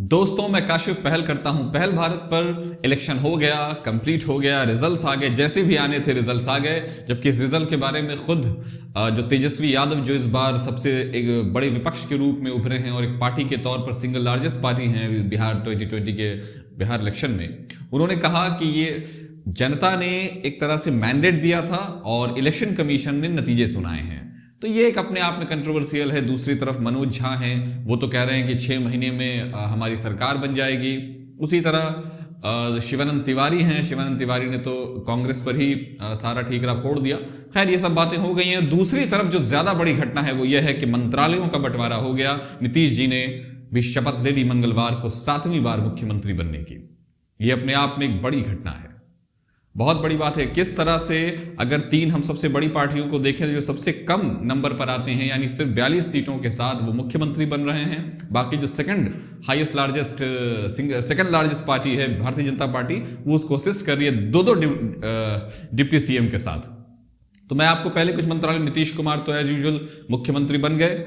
दोस्तों, मैं काशिफ पहल करता हूं। पहल भारत पर इलेक्शन हो गया, कंप्लीट हो गया, रिजल्ट्स आ गए, जैसे भी आने थे रिजल्ट्स आ गए। जबकि इस रिजल्ट के बारे में खुद जो तेजस्वी यादव, जो इस बार सबसे एक बड़े विपक्ष के रूप में उभरे हैं और एक पार्टी के तौर पर सिंगल लार्जेस्ट पार्टी हैं बिहार 2020 के बिहार इलेक्शन में, उन्होंने कहा कि ये जनता ने एक तरह से मैंडेट दिया था और इलेक्शन कमीशन ने नतीजे सुनाए हैं। तो ये एक अपने आप में कंट्रोवर्शियल है। दूसरी तरफ मनोज झा हैं, वो तो कह रहे हैं कि 6 महीने में हमारी सरकार बन जाएगी। उसी तरह शिवानंद तिवारी हैं, शिवानंद तिवारी ने तो कांग्रेस पर ही सारा ठीकरा फोड़ दिया। खैर, ये सब बातें हो गई हैं। दूसरी तरफ जो ज्यादा बड़ी घटना है वो ये है कि मंत्रालयों का बंटवारा हो गया। नीतीश जी ने भी शपथ ले ली मंगलवार को 7वीं बार मुख्यमंत्री बनने की। ये अपने आप में एक बड़ी घटना है, बहुत बड़ी बात है। किस तरह से अगर 3 हम सबसे बड़ी पार्टियों को देखें जो सबसे कम नंबर पर आते हैं, यानी सिर्फ 42 सीटों के साथ वो मुख्यमंत्री बन रहे हैं। बाकी जो सेकंड लार्जेस्ट पार्टी है भारतीय जनता पार्टी, वो उसको असिस्ट कर रही है 2 डिप्टी सीएम के साथ। तो मैं आपको पहले कुछ मंत्रालय, नीतीश कुमार तो एज यूजुअल मुख्यमंत्री बन गए,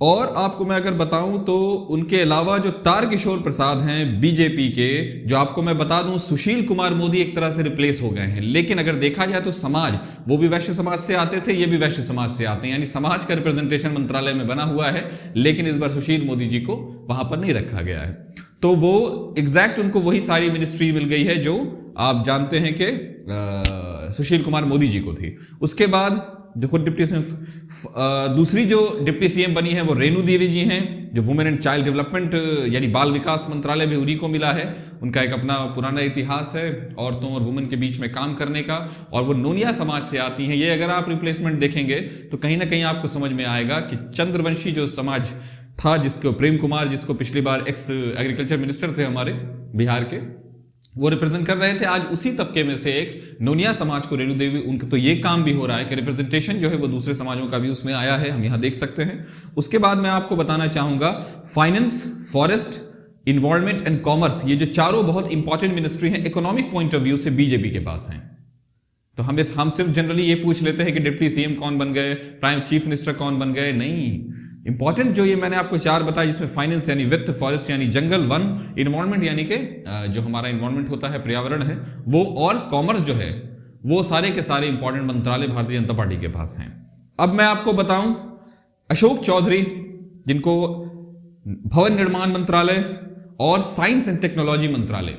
और आपको मैं अगर बताऊं तो उनके अलावा जो तारकिशोर प्रसाद हैं बीजेपी के, जो आपको मैं बता दूं सुशील कुमार मोदी एक तरह से रिप्लेस हो गए हैं। लेकिन अगर देखा जाए तो समाज, वो भी वैश्य समाज से आते थे, ये भी वैश्य समाज से आते हैं, यानी समाज का रिप्रेजेंटेशन मंत्रालय में बना हुआ है। लेकिन इस बार सुशील मोदी जी को वहां पर नहीं रखा गया है। तो वो एग्जैक्ट उनको वही सारी मिनिस्ट्री मिल गई है जो आप जानते हैं कि सुशील कुमार मोदी जी को थी। उसके बाद जो खुद डिप्टी सीएम, दूसरी जो डिप्टी सीएम बनी है वो रेणु देवी जी हैं, जो वुमेन एंड चाइल्ड डेवलपमेंट यानी बाल विकास मंत्रालय भी उन्हीं को मिला है। उनका एक अपना पुराना इतिहास है औरतों और वुमेन के बीच में काम करने का, और वो नोनिया समाज से आती हैं। ये अगर आप रिप्लेसमेंट देखेंगे तो कहीं ना कहीं आपको समझ में आएगा कि चंद्रवंशी जो समाज था, जिसको प्रेम कुमार, जिसको पिछली बार एक्स एग्रीकल्चर मिनिस्टर थे हमारे बिहार के, वो रिप्रेजेंट कर रहे थे। आज उसी तबके में से एक नोनिया समाज को रेणु देवी, उनका तो ये काम भी हो रहा है कि रिप्रेजेंटेशन जो है वो दूसरे समाजों का भी उसमें आया है, हम यहां देख सकते हैं। उसके बाद मैं आपको बताना चाहूंगा finance, forest, environment and commerce, ये जो चारों बहुत इंपॉर्टेंट मिनिस्ट्री हैं इकोनॉमिक पॉइंट ऑफ व्यू से बीजेपी के पास हैं। तो हम सिर्फ जनरली ये पूछ लेते हैं कि डिप्टी सीएम कौन बन गए, प्राइम चीफ मिनिस्टर कौन बन गए। नहीं, इंपॉर्टेंट जो ये मैंने आपको 4 बताया, जिसमें फाइनेंस यानी वित्त, फॉरेस्ट यानी जंगल, वन, इन्वायरमेंट यानी कि जो हमारा इन्वायरमेंट होता है, पर्यावरण है वो, और कॉमर्स जो है, वो सारे के सारे इंपॉर्टेंट मंत्रालय भारतीय जनता पार्टी के पास हैं। अब मैं आपको बताऊं अशोक चौधरी, जिनको भवन निर्माण मंत्रालय और साइंस एंड टेक्नोलॉजी मंत्रालय,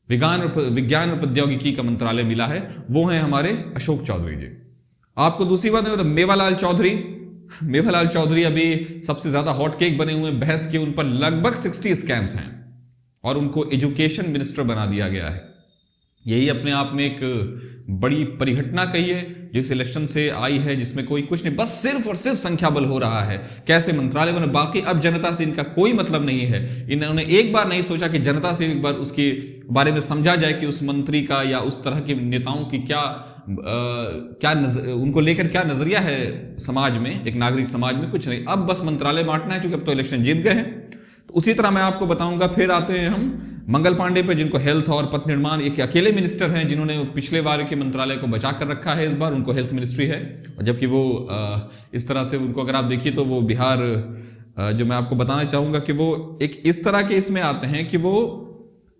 विज्ञान और प्रौद्योगिकी का मंत्रालय मिला है, वो हैं हमारे अशोक चौधरी जी। आपको दूसरी बात है, मेवालाल चौधरी अभी सबसे ज्यादा हॉट केक बने हुए, बहस के उन पर लगभग 60 स्कैम्स हैं और उनको एजुकेशन मिनिस्टर बना दिया गया है। यही अपने आप में एक बड़ी परिघटना कही है जो इस इलेक्शन से आई है, जिसमें कोई कुछ नहीं, बस सिर्फ और सिर्फ संख्या बल हो रहा है, कैसे मंत्रालय बने। बाकी अब जनता से इनका कोई मतलब नहीं है। इन्होंने एक बार नहीं सोचा कि जनता से एक बार उसके बारे में समझा जाए कि उस मंत्री का या उस तरह के नेताओं की उनको लेकर क्या नजरिया है समाज में, एक नागरिक समाज में। कुछ नहीं, अब बस मंत्रालय बांटना है, क्योंकि अब तो इलेक्शन जीत गए हैं। तो उसी तरह मैं आपको बताऊंगा। फिर आते हैं हम मंगल पांडे पे, जिनको हेल्थ और पथ निर्माण, एक अकेले मिनिस्टर हैं जिन्होंने पिछले बार के मंत्रालय को बचा कर रखा है। इस बार उनको हेल्थ मिनिस्ट्री है, और जबकि वो इस तरह से उनको अगर आप देखिए तो वो बिहार, जो मैं आपको बताना चाहूंगा कि वो एक इस तरह के इसमें आते हैं कि वो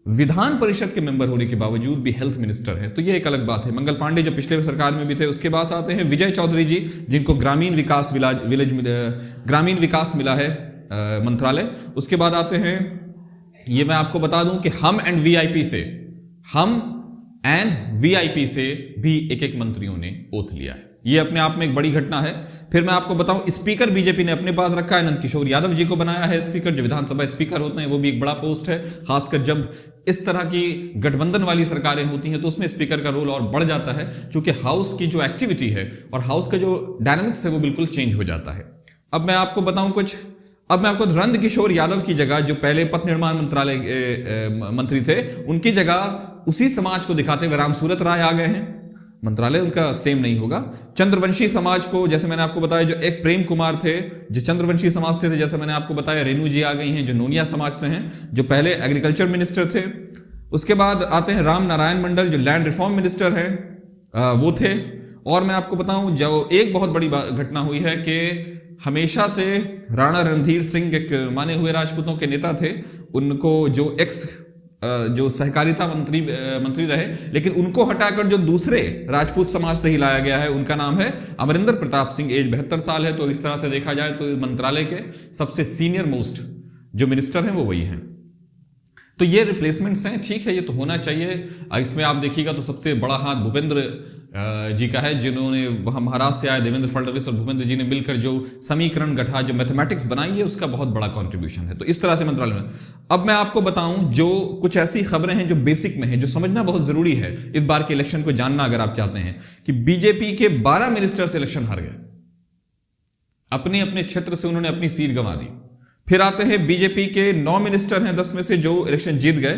विधान परिषद के मेंबर होने के बावजूद भी हेल्थ मिनिस्टर है। तो ये एक अलग बात है। मंगल पांडे जो पिछले सरकार में भी थे। उसके बाद आते हैं विजय चौधरी जी, जिनको ग्रामीण विकास मिला है मंत्रालय। उसके बाद आते हैं, ये मैं आपको बता दूं कि हम एंड वीआईपी से भी एक मंत्रियों ने ओथ लिया है। ये अपने आप में एक बड़ी घटना है। फिर मैं आपको बताऊं, स्पीकर बीजेपी ने अपने पास रखा है, नंद किशोर यादव जी को बनाया है स्पीकर, जो विधानसभा स्पीकर होते हैं। वो भी एक बड़ा पोस्ट है, खासकर जब इस तरह की गठबंधन वाली सरकारें होती हैं तो उसमें स्पीकर का रोल और बढ़ जाता है, क्योंकि हाउस की जो एक्टिविटी है और हाउस का जो डायनामिक्स है वो बिल्कुल चेंज हो जाता है। अब मैं आपको बताऊं अब मैं आपको नंद किशोर यादव की जगह, जो पहले पथ निर्माण मंत्रालय मंत्री थे, उनकी जगह उसी समाज को दिखाते हुए राम सूरत राय आ गए हैं। मंत्रालय उनका सेम नहीं होगा। चंद्रवंशी समाज को, जैसे मैंने आपको बताया, जो एक प्रेम कुमार थे जो चंद्रवंशी समाज थे, जैसे मैंने आपको बताया रेणु जी आ गई हैं जो नोनिया समाज से हैं, जो पहले एग्रीकल्चर मिनिस्टर थे। उसके बाद आते हैं राम नारायण मंडल, जो लैंड रिफॉर्म मिनिस्टर हैं, वो थे। और मैं आपको बताऊं, जो एक बहुत बड़ी घटना हुई है कि हमेशा से राणा रणधीर सिंह एक माने हुए राजपूतों के नेता थे। उनको जो सहकारिता मंत्री रहे, लेकिन उनको हटाकर जो दूसरे राजपूत समाज से ही लाया गया है, उनका नाम है अमरिंदर प्रताप सिंह। एज 72 साल है। तो इस तरह से देखा जाए तो मंत्रालय के सबसे सीनियर मोस्ट जो मिनिस्टर हैं वो वही हैं। तो ये रिप्लेसमेंट्स हैं, ठीक है, ये तो होना चाहिए। इसमें आप देखिएगा तो सबसे बड़ा हाथ भूपेंद्र जी का है, जिन्होंने वहां महाराष्ट्र से आए देवेंद्र फडणवीस और भूपेंद्र जी ने मिलकर जो समीकरण गठा, जो मैथमेटिक्स बनाई है, उसका बहुत बड़ा कंट्रीब्यूशन है। तो इस तरह से मंत्रालय में अब मैं आपको बताऊं जो कुछ ऐसी खबरें हैं जो बेसिक में है, जो समझना बहुत जरूरी है इस बार के इलेक्शन को जानना अगर आप चाहते हैं, कि बीजेपी के 12 मिनिस्टर्स इलेक्शन हार गए, अपने अपने क्षेत्र से उन्होंने अपनी सीट गंवा दी। फिर आते हैं बीजेपी के 9 मिनिस्टर हैं 10 में से जो इलेक्शन जीत गए,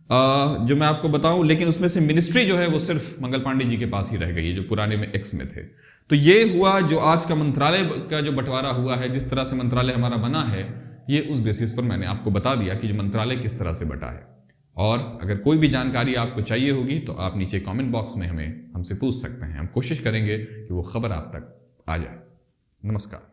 जो मैं आपको बताऊं, लेकिन उसमें से मिनिस्ट्री जो है वो सिर्फ मंगल पांडे जी के पास ही रह गई है, जो पुराने में एक्स में थे। तो ये हुआ जो आज का मंत्रालय का जो बंटवारा हुआ है, जिस तरह से मंत्रालय हमारा बना है, ये उस बेसिस पर मैंने आपको बता दिया कि जो मंत्रालय किस तरह से बटा है। और अगर कोई भी जानकारी आपको चाहिए होगी तो आप नीचे कमेंट बॉक्स में हमसे पूछ सकते हैं। हम कोशिश करेंगे कि वो खबर आप तक आ जाए। नमस्कार।